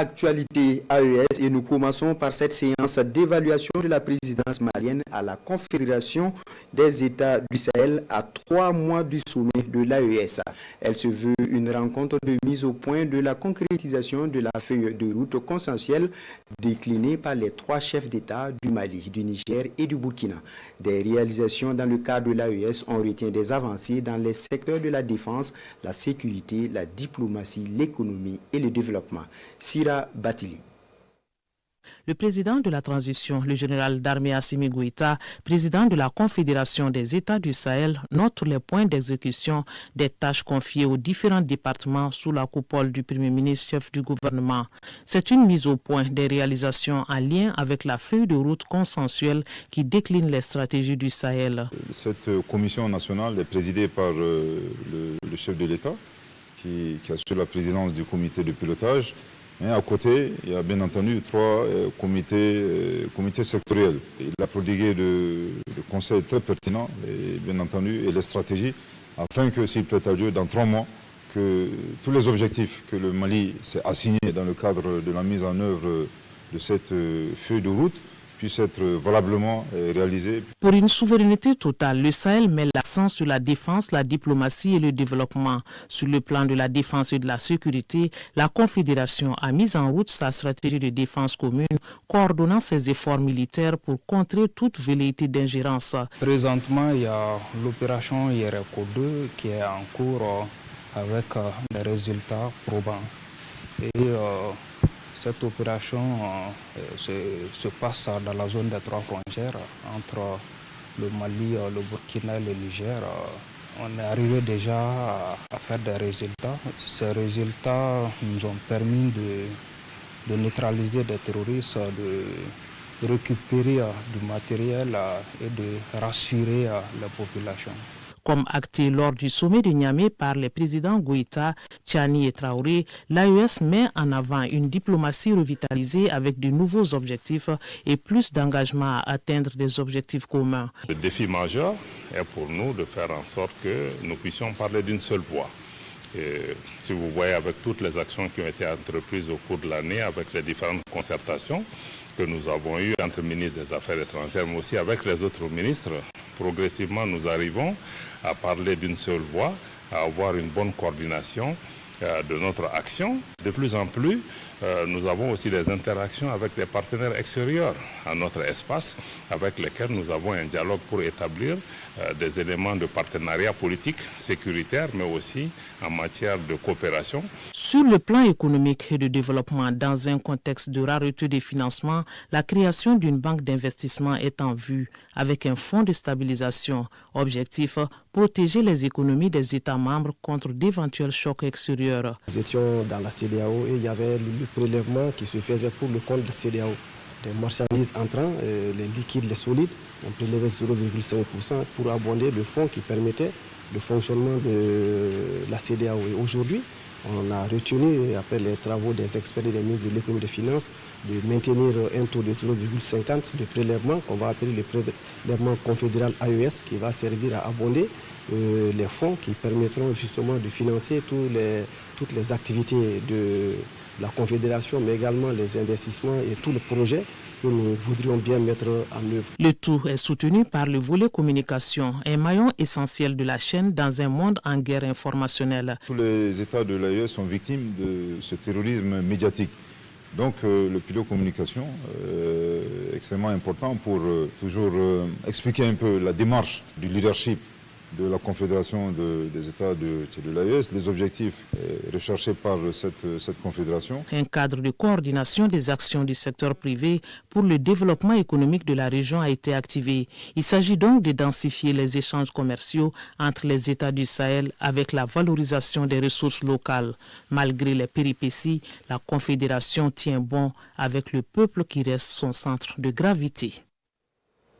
Actualité AES et nous commençons par cette séance d'évaluation de la présidence malienne à la Confédération des États du Sahel à 3 mois du sommet de l'AES. Elle se veut une rencontre de mise au point de la concrétisation de la feuille de route consensuelle déclinée par les 3 chefs d'État du Mali, du Niger et du Burkina. Des réalisations dans le cadre de l'AES, on retient des avancées dans les secteurs de la défense, la sécurité, la diplomatie, l'économie et le développement. Sira Batili. Le président de la transition, le général d'armée Assimi Goïta, président de la Confédération des États du Sahel, note les points d'exécution des tâches confiées aux différents départements sous la coupole du Premier ministre chef du gouvernement. C'est une mise au point des réalisations en lien avec la feuille de route consensuelle qui décline les stratégies du Sahel. Cette commission nationale est présidée par le chef de l'État qui assure la présidence du comité de pilotage. Et à côté, il y a bien entendu 3 comités sectoriels. Il a prodigué de conseils très pertinents, et bien entendu, et les stratégies, afin que, s'il plaît à Dieu, dans 3 mois, que tous les objectifs que le Mali s'est assignés dans le cadre de la mise en œuvre de cette feuille de route puissent être valablement réalisés. Pour une souveraineté totale, le Sahel met l'accent sur la défense, la diplomatie et le développement. Sur le plan de la défense et de la sécurité, la Confédération a mis en route sa stratégie de défense commune, coordonnant ses efforts militaires pour contrer toute velléité d'ingérence. Présentement, il y a l'opération IRECO 2 qui est en cours avec des résultats probants. Et cette opération se passe dans la zone des 3 frontières entre le Mali, le Burkina et le Niger. On est arrivé déjà à faire des résultats. Ces résultats nous ont permis de neutraliser des terroristes, de récupérer du matériel et de rassurer les populations. Comme acté lors du sommet de Niamey par les présidents Goïta, Tchani et Traoré, l'AES met en avant une diplomatie revitalisée avec de nouveaux objectifs et plus d'engagement à atteindre des objectifs communs. Le défi majeur est pour nous de faire en sorte que nous puissions parler d'une seule voix. Et si vous voyez avec toutes les actions qui ont été entreprises au cours de l'année, avec les différentes concertations que nous avons eues entre ministres des Affaires étrangères, mais aussi avec les autres ministres, progressivement nous arrivons à parler d'une seule voix, à avoir une bonne coordination de notre action. De plus en plus, nous avons aussi des interactions avec des partenaires extérieurs à notre espace, avec lesquels nous avons un dialogue pour établir des éléments de partenariat politique, sécuritaire, mais aussi en matière de coopération. Sur le plan économique et de développement, dans un contexte de rareté des financements, la création d'une banque d'investissement est en vue, avec un fonds de stabilisation. Objectif, protéger les économies des États membres contre d'éventuels chocs extérieurs. Nous étions dans la CEDEAO et il y avait le prélèvement qui se faisait pour le compte de la CEDEAO. Des marchandises entrant, les liquides, les solides, on prélevait 0,5% pour abonder le fonds qui permettait le fonctionnement de la CEDEAO. Et aujourd'hui, on a retenu, après les travaux des experts et des ministres de l'économie et des finances, de maintenir un taux de 0,50 de prélèvement qu'on va appeler le prélèvement confédéral AES qui va servir à abonder les fonds qui permettront justement de financer toutes les activités de la Confédération, mais également les investissements et tous les projets que nous voudrions bien mettre en œuvre. Le tout est soutenu par le volet communication, un maillon essentiel de la chaîne dans un monde en guerre informationnelle. Tous les États de l'AES sont victimes de ce terrorisme médiatique. Donc le pilier communication est extrêmement important pour toujours expliquer un peu la démarche du leadership de la Confédération des États de l'AES, les objectifs recherchés par cette confédération. Un cadre de coordination des actions du secteur privé pour le développement économique de la région a été activé. Il s'agit donc de densifier les échanges commerciaux entre les États du Sahel avec la valorisation des ressources locales. Malgré les péripéties, la Confédération tient bon avec le peuple qui reste son centre de gravité.